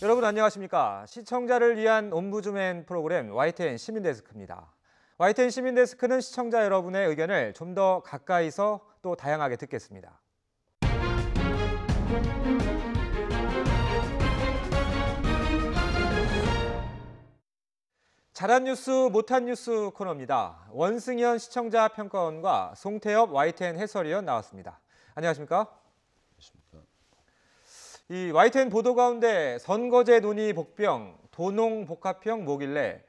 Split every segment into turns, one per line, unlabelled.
여러분 안녕하십니까? 시청자를 위한 옴부즈맨 프로그램 YTN 시민데스크입니다. YTN 시민데스크는 시청자 여러분의 의견을 좀 더 가까이서 또 다양하게 듣겠습니다. 잘한 뉴스, 못한 뉴스 코너입니다. 원승현 시청자 평가원과 송태엽 YTN 해설위원 나왔습니다. 안녕하십니까? 이 YTN 보도 가운데 선거제 논의 복병, 도농 복합형 뭐길래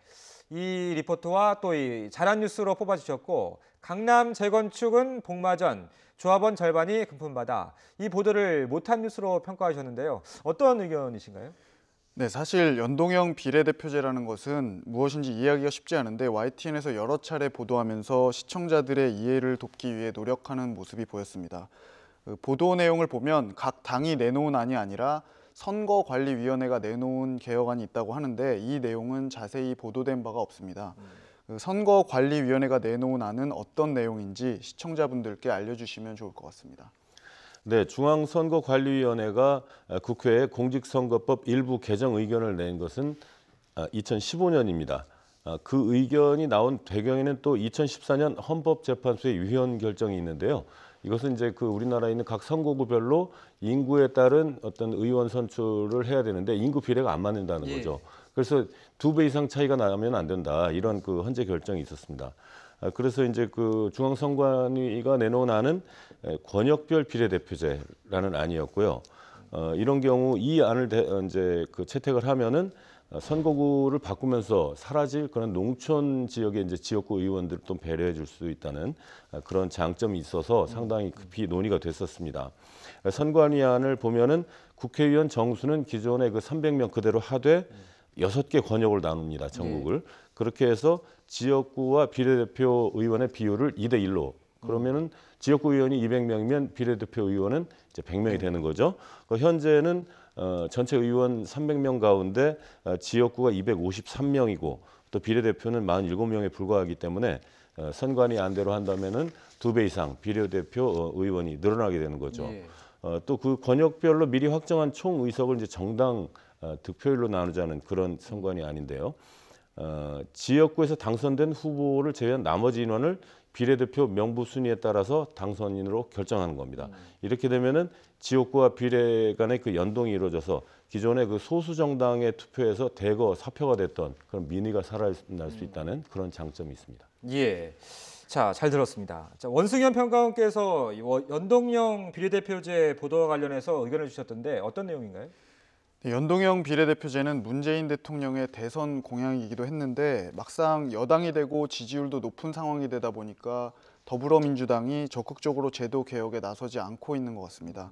이 리포트와 또 이 잘한 뉴스로 뽑아주셨고 강남 재건축은 복마전, 조합원 절반이 금품받아 이 보도를 못한 뉴스로 평가하셨는데요. 어떤 의견이신가요?
네, 사실 연동형 비례대표제라는 것은 무엇인지 이해하기가 쉽지 않은데 YTN에서 여러 차례 보도하면서 시청자들의 이해를 돕기 위해 노력하는 모습이 보였습니다. 보도 내용을 보면 각 당이 내놓은 안이 아니라 선거관리위원회가 내놓은 개혁안이 있다고 하는데 이 내용은 자세히 보도된 바가 없습니다. 선거관리위원회가 내놓은 안은 어떤 내용인지 시청자분들께 알려주시면 좋을 것 같습니다.
네, 중앙선거관리위원회가 국회에 공직선거법 일부 개정 의견을 낸 것은 2015년입니다. 그 의견이 나온 배경에는 또 2014년 헌법재판소의 위헌 결정이 있는데요. 이것은 이제 그 우리나라에 있는 각 선거구별로 인구에 따른 어떤 의원 선출을 해야 되는데 인구 비례가 안 맞는다는 거죠. 그래서 2배 이상 차이가 나면 안 된다. 이런 그 헌재 결정이 있었습니다. 그래서 이제 그 중앙선관위가 내놓은 안은 권역별 비례대표제라는 안이었고요. 이런 경우 이 안을 이제 그 채택을 하면은 선거구를 바꾸면서 사라질 그런 농촌 지역의 이제 지역구 의원들을 또 배려해 줄 수 있다는 그런 장점이 있어서 상당히 급히 논의가 됐었습니다. 선관위안을 보면은 국회의원 정수는 기존의 그 300명 그대로 하되 6개 권역을 나눕니다. 전국을. 그렇게 해서 지역구와 비례대표 의원의 비율을 2대1로 그러면은 지역구 의원이 200명이면 비례대표 의원은 이제 100명이 되는 거죠. 현재는 전체 의원 300명 가운데 지역구가 253명이고 또 비례대표는 47명에 불과하기 때문에 선관위 안대로 한다면은 2배 이상 비례대표 의원이 늘어나게 되는 거죠. 또 그 권역별로 미리 확정한 총 의석을 이제 정당 득표율로 나누자는 그런 선관위 아닌데요. 지역구에서 당선된 후보를 제외한 나머지 인원을 비례대표 명부 순위에 따라서 당선인으로 결정하는 겁니다. 이렇게 되면은 지역구와 비례 간의 그 연동이 이루어져서 기존의 그 소수 정당의 투표에서 대거 사표가 됐던 그런 민의가 살아날 수 있다는 그런 장점이 있습니다.
예. 자, 잘 들었습니다. 자, 원승현 평가원께서 연동형 비례대표제 보도와 관련해서 의견을 주셨던데 어떤 내용인가요?
연동형 비례대표제는 문재인 대통령의 대선 공약이기도 했는데 막상 여당이 되고 지지율도 높은 상황이 되다 보니까 더불어민주당이 적극적으로 제도 개혁에 나서지 않고 있는 것 같습니다.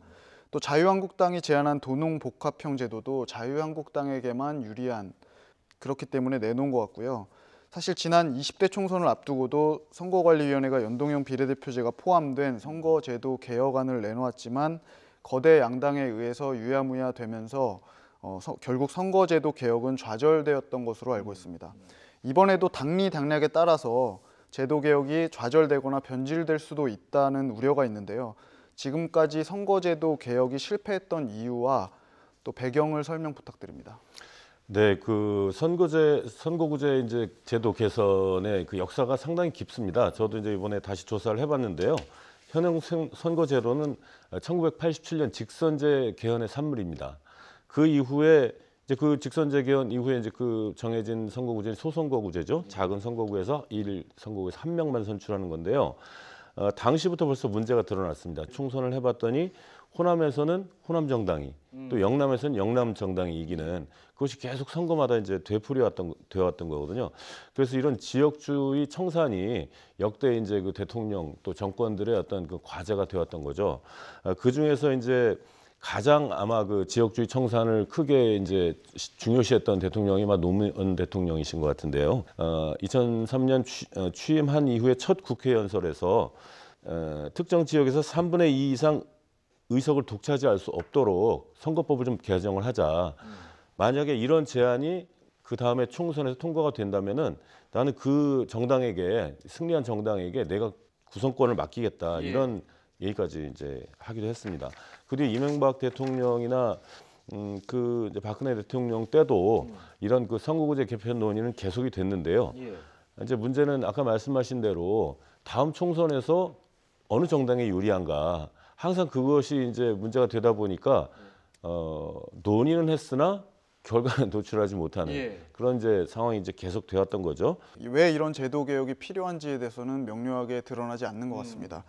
또 자유한국당이 제안한 도농복합형 제도도 자유한국당에게만 유리한 그렇기 때문에 내놓은 것 같고요. 사실 지난 20대 총선을 앞두고도 선거관리위원회가 연동형 비례대표제가 포함된 선거제도 개혁안을 내놓았지만 거대 양당에 의해서 유야무야 되면서 결국 선거제도 개혁은 좌절되었던 것으로 알고 있습니다. 이번에도 당리당략에 따라서 제도 개혁이 좌절되거나 변질될 수도 있다는 우려가 있는데요. 지금까지 선거제도 개혁이 실패했던 이유와 또 배경을 설명 부탁드립니다.
네, 그 선거구제 이제 제도 개선의 그 역사가 상당히 깊습니다. 저도 이제 이번에 다시 조사를 해봤는데요. 현행 선거제도는 1987년 직선제 개헌의 산물입니다. 그 이후에 이제 그 직선제 개헌 이후에 이제 그 정해진 선거구제는 소선거구제죠. 작은 선거구에서 1선거구에서 1명만 선출하는 건데요. 당시부터 벌써 문제가 드러났습니다. 총선을 해봤더니 호남에서는 호남 정당이 또 영남에서는 영남 정당이 이기는 그것이 계속 선거마다 이제 되어왔던 거거든요. 그래서 이런 지역주의 청산이 역대 이제 그 대통령 또 정권들의 어떤 그 과제가 되었던 거죠. 그 중에서 이제 가장 아마 그 지역주의 청산을 크게 이제 중요시했던 대통령이 아마 노무현 대통령이신 것 같은데요. 2003년 취임한 이후에 첫 국회 연설에서 특정 지역에서 3분의 2 이상 의석을 독차지할 수 없도록 선거법을 좀 개정을 하자. 만약에 이런 제안이 그 다음에 총선에서 통과가 된다면은 나는 그 정당에게 승리한 정당에게 내가 구성권을 맡기겠다 이런 얘기까지 이제 하기도 했습니다. 그 뒤에 이명박 대통령이나 그 이제 박근혜 대통령 때도 이런 그 선거구제 개편 논의는 계속이 됐는데요.
예.
이제 문제는 아까 말씀하신 대로 다음 총선에서 어느 정당에 유리한가 항상 그것이 이제 문제가 되다 보니까 논의는 했으나 결과는 도출하지 못하는
예.
그런 이제 상황이 이제 계속 되었던 거죠.
왜 이런 제도 개혁이 필요한지에 대해서는 명료하게 드러나지 않는 것 같습니다.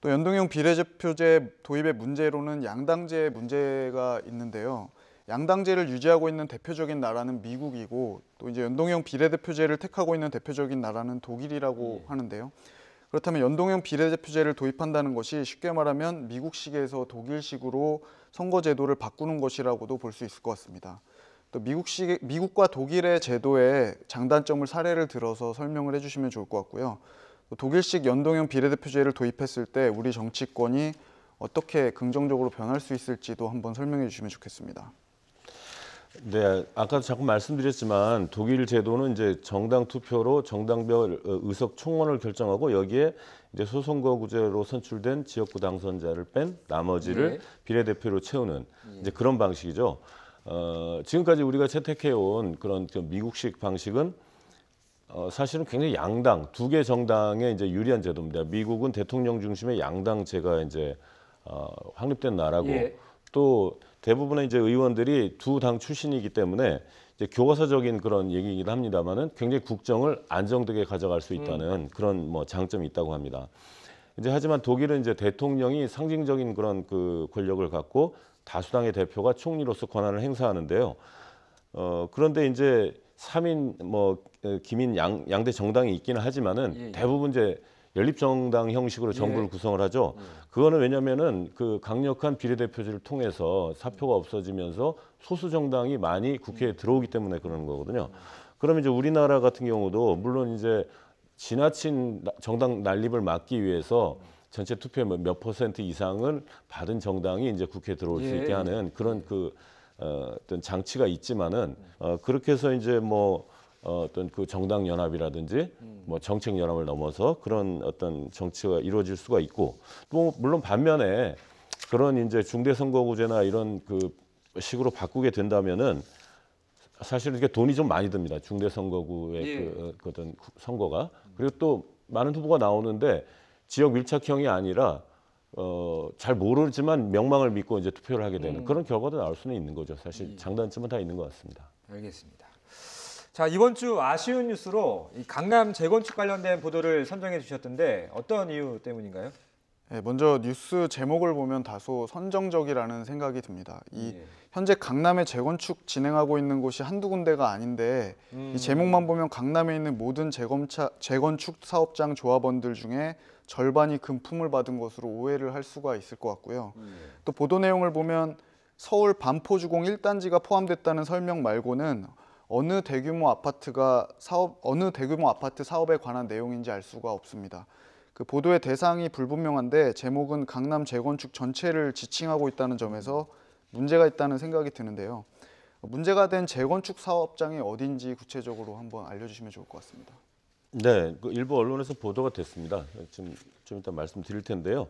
또 연동형 비례대표제 도입의 문제로는 양당제 문제가 있는데요. 양당제를 유지하고 있는 대표적인 나라는 미국이고 또 이제 연동형 비례대표제를 택하고 있는 대표적인 나라는 독일이라고 하는데요. 그렇다면 연동형 비례대표제를 도입한다는 것이 쉽게 말하면 미국식에서 독일식으로 선거제도를 바꾸는 것이라고도 볼 수 있을 것 같습니다. 또 미국과 독일의 제도의 장단점을 사례를 들어서 설명을 해주시면 좋을 것 같고요. 또 독일식 연동형 비례대표제를 도입했을 때 우리 정치권이 어떻게 긍정적으로 변할 수 있을지도 한번 설명해 주시면 좋겠습니다.
네, 아까도 자꾸 말씀드렸지만 독일 제도는 이제 정당 투표로 정당별 의석 총원을 결정하고 여기에 이제 소선거구제로 선출된 지역구 당선자를 뺀 나머지를
네.
비례대표로 채우는 이제 그런 방식이죠. 지금까지 우리가 채택해온 그런 그 미국식 방식은 사실은 굉장히 양당 두 개 정당에 이제 유리한 제도입니다. 미국은 대통령 중심의 양당제가 이제 확립된 나라고
예.
또 대부분의 이제 의원들이 두 당 출신이기 때문에 이제 교과서적인 그런 얘기이긴 합니다만은 굉장히 국정을 안정되게 가져갈 수 있다는 그런 뭐 장점이 있다고 합니다. 이제 하지만 독일은 이제 대통령이 상징적인 그런 그 권력을 갖고 다수당의 대표가 총리로서 권한을 행사하는데요. 그런데 이제 3인 뭐 기민 양대 정당이 있기는 하지만은
예, 예.
대부분 이제 연립정당 형식으로 정부를
예.
구성을 하죠. 그거는 왜냐면은 그 강력한 비례대표제를 통해서 사표가 없어지면서 소수 정당이 많이 국회에 들어오기 때문에 그러는 거거든요. 그러면 이제 우리나라 같은 경우도 물론 이제 지나친 정당 난립을 막기 위해서 전체 투표의 몇 퍼센트 이상을 받은 정당이 이제 국회에 들어올 수
예.
있게 하는 그런 그 어떤 장치가 있지만은 그렇게 해서 이제 뭐 어떤 그 정당 연합이라든지 뭐 정책 연합을 넘어서 그런 어떤 정치가 이루어질 수가 있고 또 물론 반면에 그런 이제 중대선거구제나 이런 그 식으로 바꾸게 된다면은 사실 이게 돈이 좀 많이 듭니다. 중대선거구의
예.
그 어떤 선거가 그리고 또 많은 후보가 나오는데 지역 밀착형이 아니라 잘 모르지만 명망을 믿고 이제 투표를 하게 되는 그런 결과도 나올 수는 있는 거죠. 사실 장단점은 다 있는 것 같습니다.
알겠습니다. 자, 이번 주 아쉬운 뉴스로 이 강남 재건축 관련된 보도를 선정해 주셨던데 어떤 이유 때문인가요?
네, 먼저 뉴스 제목을 보면 다소 선정적이라는 생각이 듭니다. 이
예.
현재 강남에 재건축 진행하고 있는 곳이 한두 군데가 아닌데 이 제목만 보면 강남에 있는 모든 재건축 사업장 조합원들 중에 절반이 금품을 받은 것으로 오해를 할 수가 있을 것 같고요. 또 보도 내용을 보면 서울 반포주공 1단지가 포함됐다는 설명 말고는 어느 대규모 아파트 사업에 관한 내용인지 알 수가 없습니다. 그 보도의 대상이 불분명한데 제목은 강남 재건축 전체를 지칭하고 있다는 점에서 문제가 있다는 생각이 드는데요. 문제가 된 재건축 사업장이 어딘지 구체적으로 한번 알려주시면 좋을 것 같습니다.
네, 그 일부 언론에서 보도가 됐습니다. 지금 좀 이따 말씀드릴 텐데요.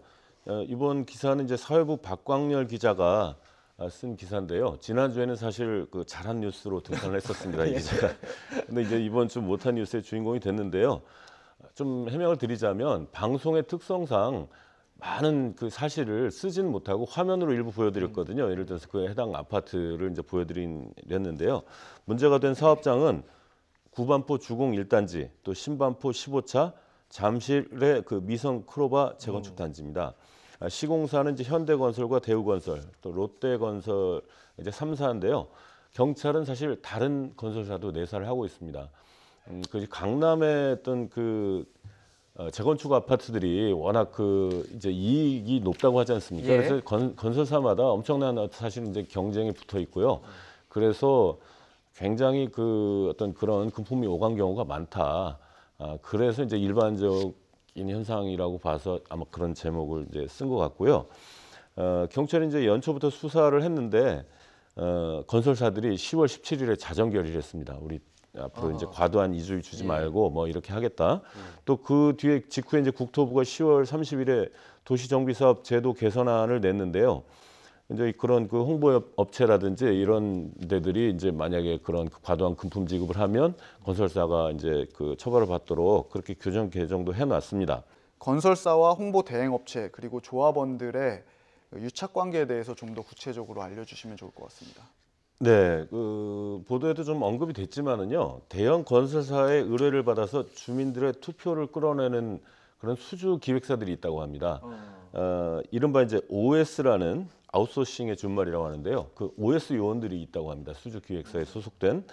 이번 기사는 이제 사회부 박광렬 기자가 쓴 기사인데요. 지난주에는 사실 그 잘한 뉴스로 등판을 했었습니다. 이 기자가. 근데 이제 이번 주 못한 뉴스의 주인공이 됐는데요. 좀 해명을 드리자면 방송의 특성상 많은 그 사실을 쓰지는 못하고 화면으로 일부 보여드렸거든요. 예를 들어서 그 해당 아파트를 이제 보여드렸는데요. 문제가 된 사업장은 구반포 주공 1단지, 또 신반포 15차 잠실의 그 미성 크로바 재건축 단지입니다. 시공사는 이제 현대건설과 대우건설, 또 롯데건설 이제 3사인데요. 경찰은 사실 다른 건설사도 내사를 하고 있습니다. 그 강남의 어떤 그 재건축 아파트들이 워낙 그 이제 이익이 높다고 하지 않습니까?
예.
그래서 건설사마다 엄청난 사실 이제 경쟁이 붙어 있고요. 그래서 굉장히 그 어떤 그런 금품이 오간 경우가 많다. 그래서 이제 일반적인 현상이라고 봐서 아마 그런 제목을 이제 쓴 것 같고요. 경찰이 이제 연초부터 수사를 했는데 건설사들이 10월 17일에 자정 결의를 했습니다. 우리 앞으로 이제 과도한 이주를 주지 말고 뭐 이렇게 하겠다. 또 그 뒤에 직후에 이제 국토부가 10월 30일에 도시정비사업 제도 개선안을 냈는데요. 이제 그런 그 홍보 업체라든지 이런 데들이 이제 만약에 그런 과도한 금품 지급을 하면 건설사가 이제 그 처벌을 받도록 그렇게 규정 개정도 해놨습니다.
건설사와 홍보 대행업체 그리고 조합원들의 유착 관계에 대해서 좀 더 구체적으로 알려주시면 좋을 것 같습니다.
네, 그 보도에도 좀 언급이 됐지만은요, 대형 건설사의 의뢰를 받아서 주민들의 투표를 끌어내는 그런 수주 기획사들이 있다고 합니다. 이른바 이제 OS라는 아웃소싱의 준말이라고 하는데요. 그 OS 요원들이 있다고 합니다. 수주 기획사에 소속된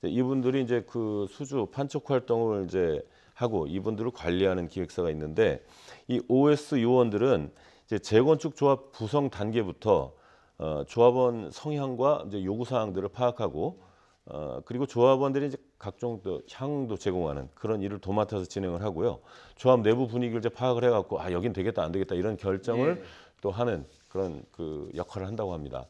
이분들이 이제 그 수주 판촉 활동을 이제 하고 이분들을 관리하는 기획사가 있는데 이 OS 요원들은 이제 재건축 조합 구성 단계부터 조합원 성향과 이제 요구 사항들을 파악하고 그리고 조합원들이 이제 각종 또 향도 제공하는 그런 일을 도맡아서 진행을 하고요. 조합 내부 분위기를 이제 파악을 해갖고 아 여긴 되겠다 안 되겠다 이런 결정을 또 하는 그런 그 역할을 한다고 합니다.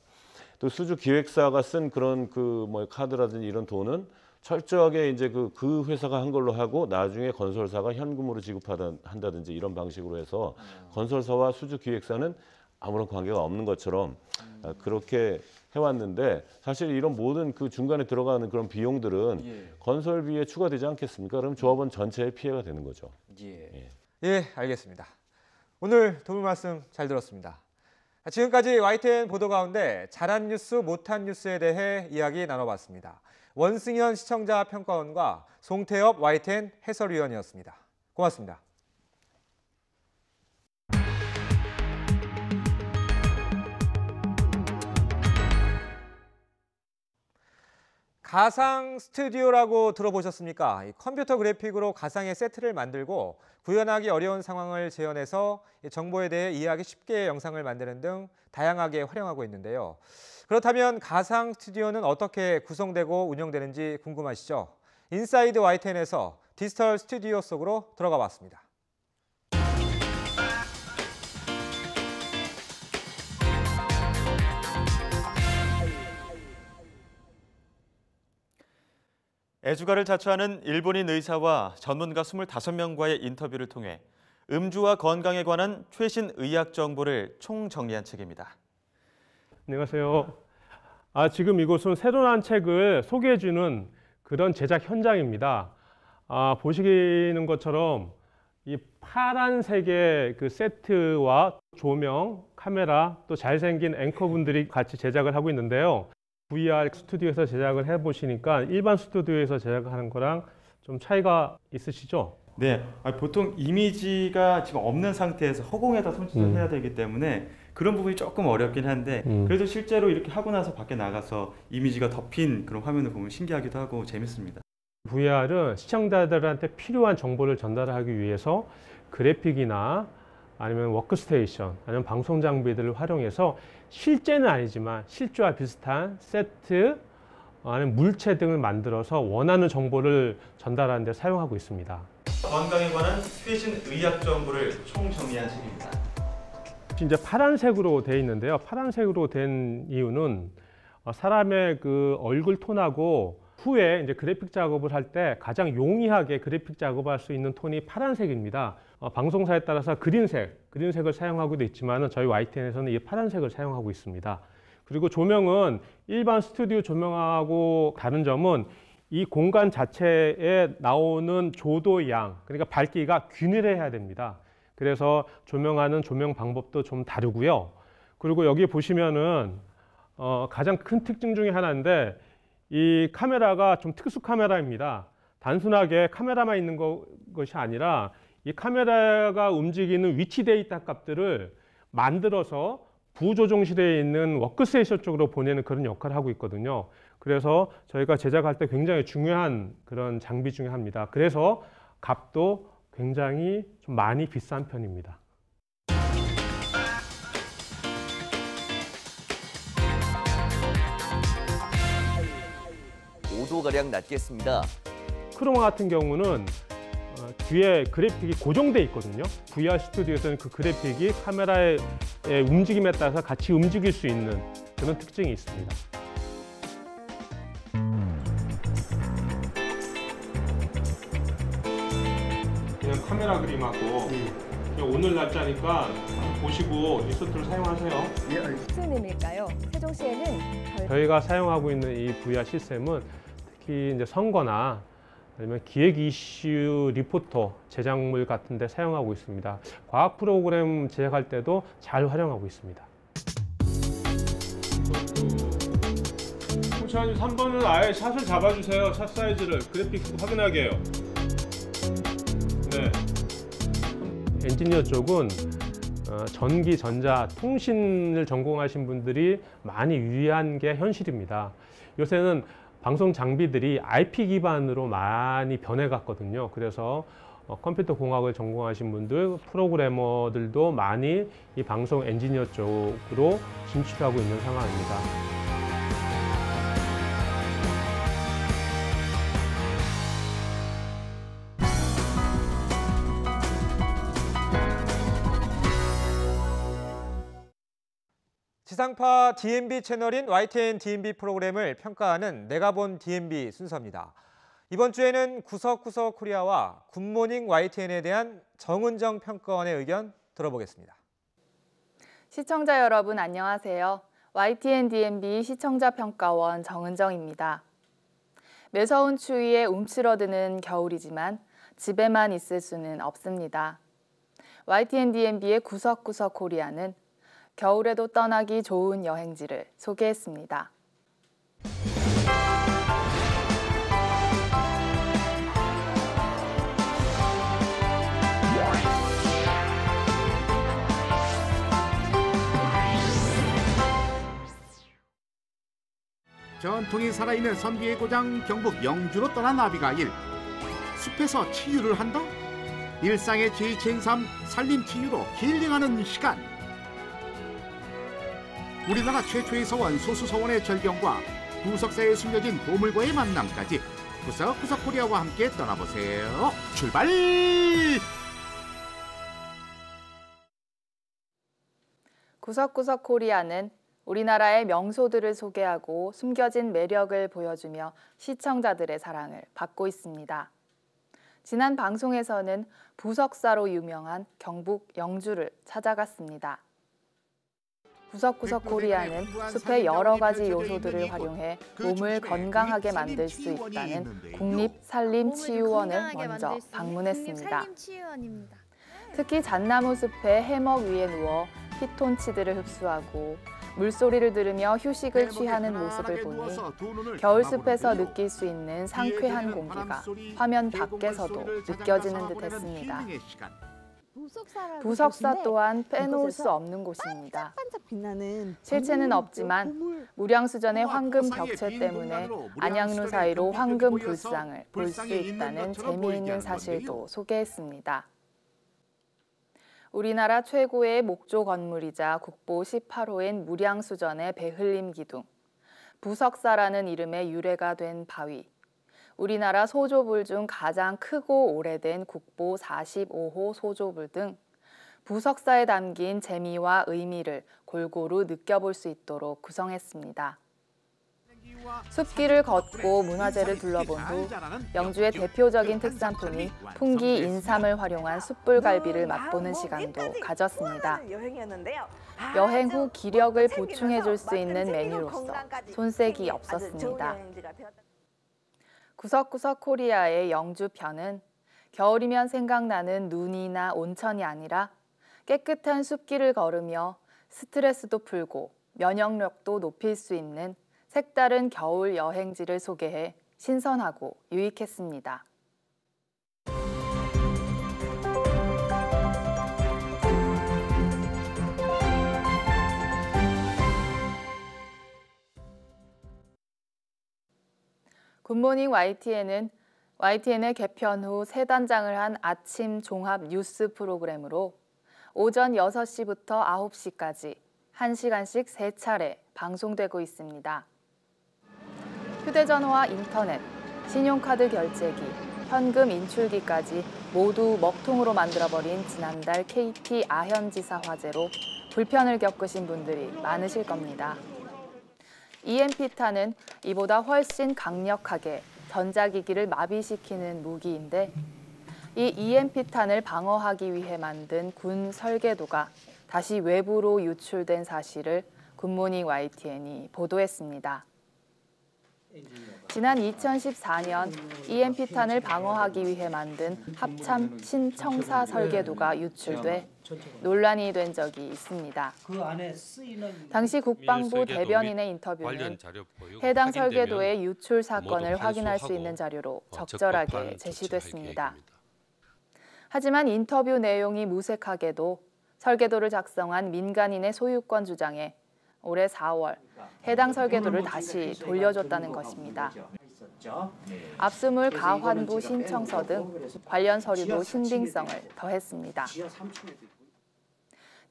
또 수주 기획사가 쓴 그런 그 뭐 카드라든지 이런 돈은 철저하게 이제 그 회사가 한 걸로 하고 나중에 건설사가 현금으로 지급한다든지 이런 방식으로 해서 건설사와 수주 기획사는 아무런 관계가 없는 것처럼 그렇게 해왔는데 사실 이런 모든 그 중간에 들어가는 그런 비용들은 건설비에 추가되지 않겠습니까? 그럼 조합원 전체에 피해가 되는 거죠.
예, 알겠습니다. 오늘 도움 말씀 잘 들었습니다. 지금까지 YTN 보도 가운데 잘한 뉴스, 못한 뉴스에 대해 이야기 나눠봤습니다. 원승현 시청자 평가원과 송태엽 YTN 해설위원이었습니다. 고맙습니다. 가상 스튜디오라고 들어보셨습니까? 컴퓨터 그래픽으로 가상의 세트를 만들고 구현하기 어려운 상황을 재현해서 정보에 대해 이해하기 쉽게 영상을 만드는 등 다양하게 활용하고 있는데요. 그렇다면 가상 스튜디오는 어떻게 구성되고 운영되는지 궁금하시죠? 인사이드 YTN에서 디지털 스튜디오 속으로 들어가 봤습니다.
애주가를 자처하는 일본인 의사와 전문가 25명과의 인터뷰를 통해 음주와 건강에 관한 최신 의학 정보를 총정리한 책입니다.
안녕하세요. 지금 이곳은 새로 난 책을 소개해주는 그런 제작 현장입니다. 보시는 것처럼 이 파란색의 그 세트와 조명, 카메라, 또 잘생긴 앵커분들이 같이 제작을 하고 있는데요. VR 스튜디오에서 제작을 해보시니까 일반 스튜디오에서 제작하는 거랑 좀 차이가 있으시죠?
네, 보통 이미지가 지금 없는 상태에서 허공에다 손질을 해야 되기 때문에 그런 부분이 조금 어렵긴 한데 그래도 실제로 이렇게 하고 나서 밖에 나가서 이미지가 덮인 그런 화면을 보면 신기하기도 하고 재밌습니다.
VR은 시청자들한테 필요한 정보를 전달하기 위해서 그래픽이나 아니면 워크스테이션, 아니면 방송 장비들을 활용해서 실제는 아니지만 실제와 비슷한 세트, 아니면 물체 등을 만들어서 원하는 정보를 전달하는 데 사용하고 있습니다.
건강에 관한 최신 의학 정보를 총정리한 책입니다.
이제 파란색으로 되어 있는데요. 파란색으로 된 이유는 사람의 그 얼굴 톤하고 후에 이제 그래픽 작업을 할 때 가장 용이하게 그래픽 작업할 수 있는 톤이 파란색입니다. 방송사에 따라서 그린색을 사용하고도 있지만 저희 YTN에서는 이 파란색을 사용하고 있습니다. 그리고 조명은 일반 스튜디오 조명하고 다른 점은 이 공간 자체에 나오는 조도 양, 그러니까 밝기가 균일해야 됩니다. 그래서 조명하는 조명 방법도 좀 다르고요. 그리고 여기 보시면은 가장 큰 특징 중에 하나인데 이 카메라가 좀 특수 카메라입니다. 단순하게 카메라만 있는 것이 아니라 이 카메라가 움직이는 위치 데이터 값들을 만들어서 부조종실에 있는 워크스테이션 쪽으로 보내는 그런 역할을 하고 있거든요. 그래서 저희가 제작할 때 굉장히 중요한 그런 장비 중에 하나입니다. 그래서 값도 굉장히 좀 많이 비싼 편입니다.
5도가량 낮겠습니다.
크로마 같은 경우는 뒤에 그래픽이 고정돼 있거든요. VR 스튜디오에서는 그 그래픽이 카메라의 움직임에 따라서 같이 움직일 수 있는 그런 특징이 있습니다. 그냥 카메라 그림하고 오늘 날짜니까 보시고 리소트를 사용하세요.
시스템일까요? 세종시에는
저희가 사용하고 있는 이 VR 시스템은 특히 이제 선거나 아니면 기획 이슈 리포터 제작물 같은 데 사용하고 있습니다. 과학 프로그램 제작할 때도 잘 활용하고 있습니다. 호시아님 3번은 아예 샷을 잡아주세요. 샷 사이즈를 그래픽 확인하게 해요. 네. 엔지니어 쪽은 전기, 전자, 통신을 전공하신 분들이 많이 유리한 게 현실입니다. 요새는 방송 장비들이 IP 기반으로 많이 변해갔거든요. 그래서 컴퓨터 공학을 전공하신 분들, 프로그래머들도 많이 이 방송 엔지니어 쪽으로 진출하고 있는 상황입니다.
지상파 DMB 채널인 YTN DMB 프로그램을 평가하는 내가 본 DMB 순서입니다. 이번 주에는 구석구석 코리아와 굿모닝 YTN에 대한 정은정 평가원의 의견 들어보겠습니다.
시청자 여러분 안녕하세요. YTN DMB 시청자평가원 정은정입니다. 매서운 추위에 움츠러드는 겨울이지만 집에만 있을 수는 없습니다. YTN DMB의 구석구석 코리아는 겨울에도 떠나기 좋은 여행지를 소개했습니다.
전통이 살아있는 선비의 고장 경북 영주로 떠난 아비가일. 숲에서 치유를 한다? 일상의 지친 삶 살림 치유로 힐링하는 시간. 우리나라 최초의 서원 소수서원의 절경과 구석사에 숨겨진 보물과의 만남까지 구석구석 코리아와 함께 떠나보세요. 출발!
구석구석 코리아는 우리나라의 명소들을 소개하고 숨겨진 매력을 보여주며 시청자들의 사랑을 받고 있습니다. 지난 방송에서는 부석사로 유명한 경북 영주를 찾아갔습니다. 구석구석 코리아는 숲의 여러 가지 요소들을 활용해 몸을 건강하게 만들 수 있다는 국립산림치유원을 먼저 방문했습니다. 특히 잣나무 숲의 해먹 위에 누워 피톤치드를 흡수하고 물소리를 들으며 휴식을 취하는 모습을 보니 겨울숲에서 느낄 수 있는 상쾌한 공기가 화면 밖에서도 느껴지는 듯 했습니다. 부석사 또한 빼놓을 수 없는 곳입니다. 실체는 없지만 무량수전의 황금 벽체 때문에 안양루 사이로 황금 불상을 볼 수 있다는 재미있는 사실도 소개했습니다. 우리나라 최고의 목조 건물이자 국보 18호인 무량수전의 배흘림 기둥, 부석사라는 이름의 유래가 된 바위, 우리나라 소조불 중 가장 크고 오래된 국보 45호 소조불 등 부석사에 담긴 재미와 의미를 골고루 느껴볼 수 있도록 구성했습니다. 숲길을 걷고 문화재를 둘러본 후 영주의 대표적인 특산품인 풍기 인삼을 활용한 숯불갈비를 맛보는 시간도 가졌습니다. 여행 후 기력을 보충해줄 수 있는 메뉴로서 손색이 없었습니다. 구석구석 코리아의 영주편은 겨울이면 생각나는 눈이나 온천이 아니라 깨끗한 숲길을 걸으며 스트레스도 풀고 면역력도 높일 수 있는 색다른 겨울 여행지를 소개해 신선하고 유익했습니다. 굿모닝 YTN의 개편 후 새 단장을 한 아침 종합 뉴스 프로그램으로 오전 6시부터 9시까지 1시간씩 3차례 방송되고 있습니다. 휴대전화와 인터넷, 신용카드 결제기, 현금 인출기까지 모두 먹통으로 만들어버린 지난달 KT 아현지사 화재로 불편을 겪으신 분들이 많으실 겁니다. EMP탄은 이보다 훨씬 강력하게 전자기기를 마비시키는 무기인데 이 EMP탄을 방어하기 위해 만든 군 설계도가 다시 외부로 유출된 사실을 굿모닝 YTN이 보도했습니다. 지난 2014년 EMP탄을 방어하기 위해 만든 합참 신청사 설계도가 유출돼 논란이 된 적이 있습니다. 당시 국방부 대변인의 인터뷰는 해당 설계도의 유출 사건을 확인할 수 있는 자료로 적절하게 제시됐습니다. 하지만 인터뷰 내용이 무색하게도 설계도를 작성한 민간인의 소유권 주장에 올해 4월 해당 설계도를 다시 돌려줬다는 것입니다. 압수물 가환부 신청서 등 관련 서류도 신빙성을 더했습니다.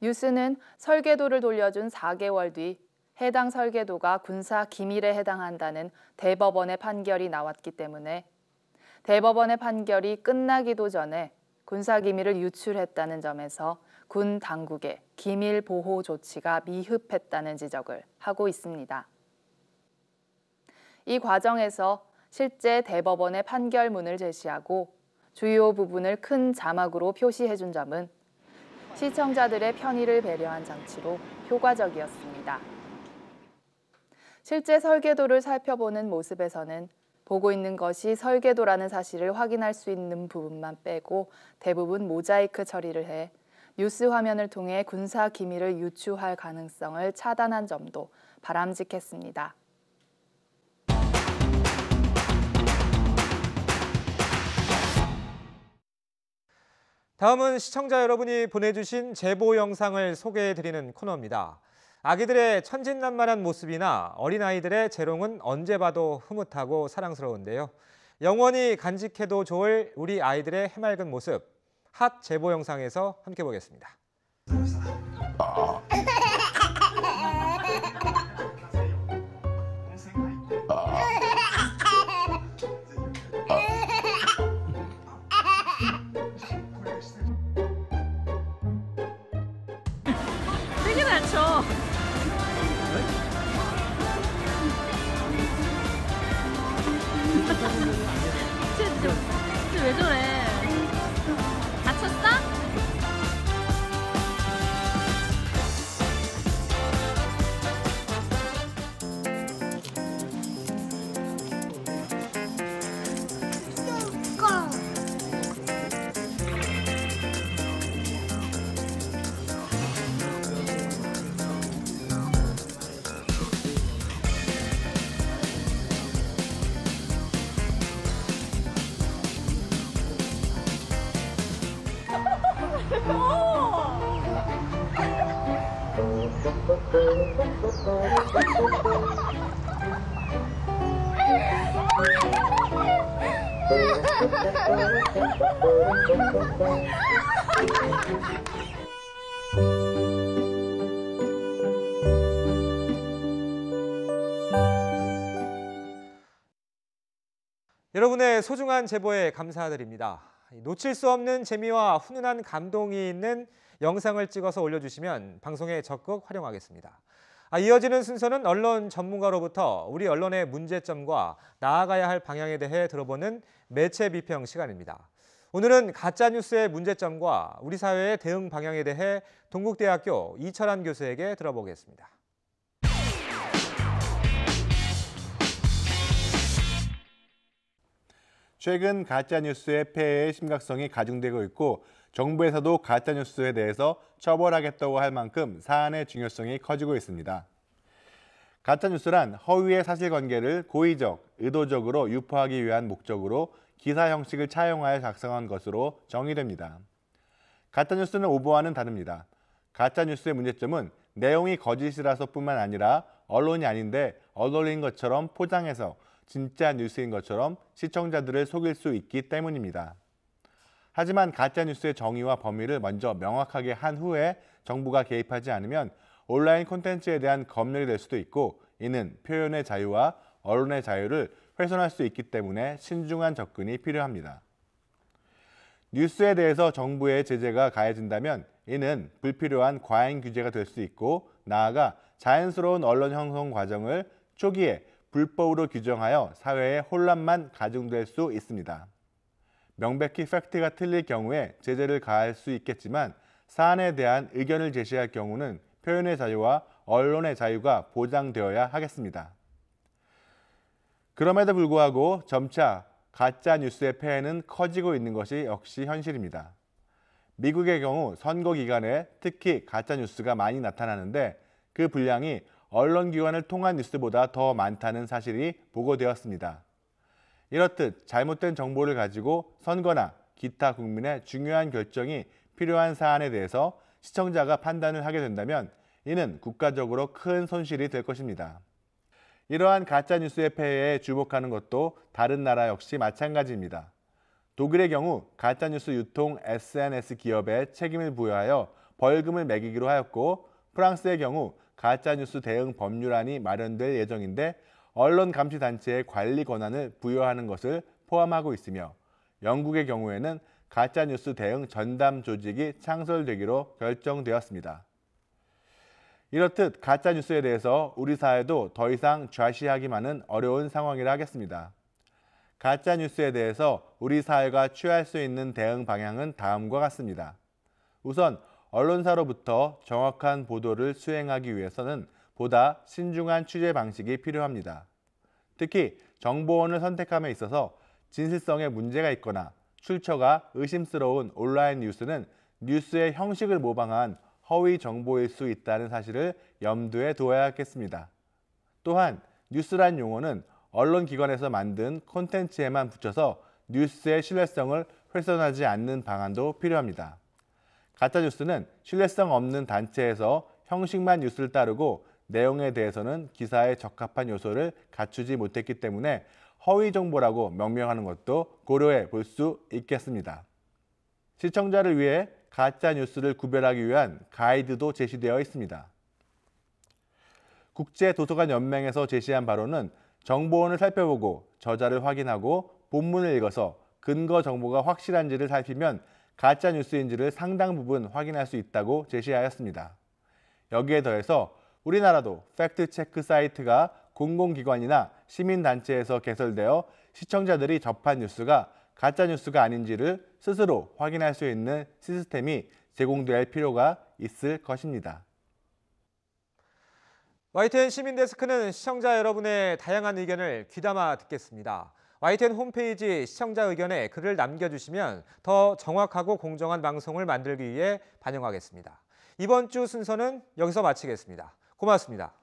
뉴스는 설계도를 돌려준 4개월 뒤 해당 설계도가 군사 기밀에 해당한다는 대법원의 판결이 나왔기 때문에 대법원의 판결이 끝나기도 전에 군사 기밀을 유출했다는 점에서 군 당국의 기밀 보호 조치가 미흡했다는 지적을 하고 있습니다. 이 과정에서 실제 대법원의 판결문을 제시하고 주요 부분을 큰 자막으로 표시해준 점은 시청자들의 편의를 배려한 장치로 효과적이었습니다. 실제 설계도를 살펴보는 모습에서는 보고 있는 것이 설계도라는 사실을 확인할 수 있는 부분만 빼고 대부분 모자이크 처리를 해 뉴스 화면을 통해 군사 기밀을 유추할 가능성을 차단한 점도 바람직했습니다.
다음은 시청자 여러분이 보내주신 제보 영상을 소개해드리는 코너입니다. 아기들의 천진난만한 모습이나 어린아이들의 재롱은 언제 봐도 흐뭇하고 사랑스러운데요. 영원히 간직해도 좋을 우리 아이들의 해맑은 모습, 핫 제보 영상에서 함께 보겠습니다.
되게 많죠? 쟤 왜 저래? 다쳤어?
여러분의 소중한 제보에 감사드립니다. 놓칠 수 없는 재미와 훈훈한 감동이 있는 영상을 찍어서 올려주시면 방송에 적극 활용하겠습니다. 이어지는 순서는 언론 전문가로부터 우리 언론의 문제점과 나아가야 할 방향에 대해 들어보는 매체 비평 시간입니다. 오늘은 가짜뉴스의 문제점과 우리 사회의 대응 방향에 대해 동국대학교 이철한 교수에게 들어보겠습니다.
최근 가짜뉴스의 폐해의 심각성이 가중되고 있고 정부에서도 가짜뉴스에 대해서 처벌하겠다고 할 만큼 사안의 중요성이 커지고 있습니다. 가짜뉴스란 허위의 사실관계를 고의적, 의도적으로 유포하기 위한 목적으로 기사 형식을 차용하여 작성한 것으로 정의됩니다. 가짜뉴스는 오보와는 다릅니다. 가짜뉴스의 문제점은 내용이 거짓이라서 뿐만 아니라 언론이 아닌데 언론인 것처럼 포장해서 진짜 뉴스인 것처럼 시청자들을 속일 수 있기 때문입니다. 하지만 가짜뉴스의 정의와 범위를 먼저 명확하게 한 후에 정부가 개입하지 않으면 온라인 콘텐츠에 대한 검열이 될 수도 있고 이는 표현의 자유와 언론의 자유를 훼손할 수 있기 때문에 신중한 접근이 필요합니다. 뉴스에 대해서 정부의 제재가 가해진다면 이는 불필요한 과잉 규제가 될 수 있고 나아가 자연스러운 언론 형성 과정을 초기에 불법으로 규정하여 사회에 혼란만 가중될 수 있습니다. 명백히 팩트가 틀릴 경우에 제재를 가할 수 있겠지만 사안에 대한 의견을 제시할 경우는 표현의 자유와 언론의 자유가 보장되어야 하겠습니다. 그럼에도 불구하고 점차 가짜 뉴스의 폐해는 커지고 있는 것이 역시 현실입니다. 미국의 경우 선거 기간에 특히 가짜 뉴스가 많이 나타나는데 그 분량이 언론기관을 통한 뉴스보다 더 많다는 사실이 보고되었습니다. 이렇듯 잘못된 정보를 가지고 선거나 기타 국민의 중요한 결정이 필요한 사안에 대해서 시청자가 판단을 하게 된다면 이는 국가적으로 큰 손실이 될 것입니다. 이러한 가짜뉴스의 폐해에 주목하는 것도 다른 나라 역시 마찬가지입니다. 독일의 경우 가짜뉴스 유통 SNS 기업에 책임을 부여하여 벌금을 매기기로 하였고, 프랑스의 경우 가짜뉴스 대응 법률안이 마련될 예정인데 언론감시단체의 관리 권한을 부여하는 것을 포함하고 있으며, 영국의 경우에는 가짜뉴스 대응 전담 조직이 창설되기로 결정되었습니다. 이렇듯 가짜뉴스에 대해서 우리 사회도 더 이상 좌시하기만은 어려운 상황이라 하겠습니다. 가짜뉴스에 대해서 우리 사회가 취할 수 있는 대응 방향은 다음과 같습니다. 우선 언론사로부터 정확한 보도를 수행하기 위해서는 보다 신중한 취재 방식이 필요합니다. 특히 정보원을 선택함에 있어서 진실성에 문제가 있거나 출처가 의심스러운 온라인 뉴스는 뉴스의 형식을 모방한 허위 정보일 수 있다는 사실을 염두에 두어야겠습니다. 또한 뉴스란 용어는 언론기관에서 만든 콘텐츠에만 붙여서 뉴스의 신뢰성을 훼손하지 않는 방안도 필요합니다. 가짜뉴스는 신뢰성 없는 단체에서 형식만 뉴스를 따르고 내용에 대해서는 기사에 적합한 요소를 갖추지 못했기 때문에 허위 정보라고 명명하는 것도 고려해 볼 수 있겠습니다. 시청자를 위해 가짜 뉴스를 구별하기 위한 가이드도 제시되어 있습니다. 국제도서관연맹에서 제시한 바로는 정보원을 살펴보고 저자를 확인하고 본문을 읽어서 근거 정보가 확실한지를 살피면 가짜 뉴스인지를 상당 부분 확인할 수 있다고 제시하였습니다. 여기에 더해서 우리나라도 팩트체크 사이트가 공공기관이나 시민단체에서 개설되어 시청자들이 접한 뉴스가 가짜뉴스가 아닌지를 스스로 확인할 수 있는 시스템이 제공될 필요가 있을 것입니다.
YTN 시민데스크는 시청자 여러분의 다양한 의견을 귀담아 듣겠습니다. YTN 홈페이지 시청자 의견에 글을 남겨주시면 더 정확하고 공정한 방송을 만들기 위해 반영하겠습니다. 이번 주 순서는 여기서 마치겠습니다. 고맙습니다.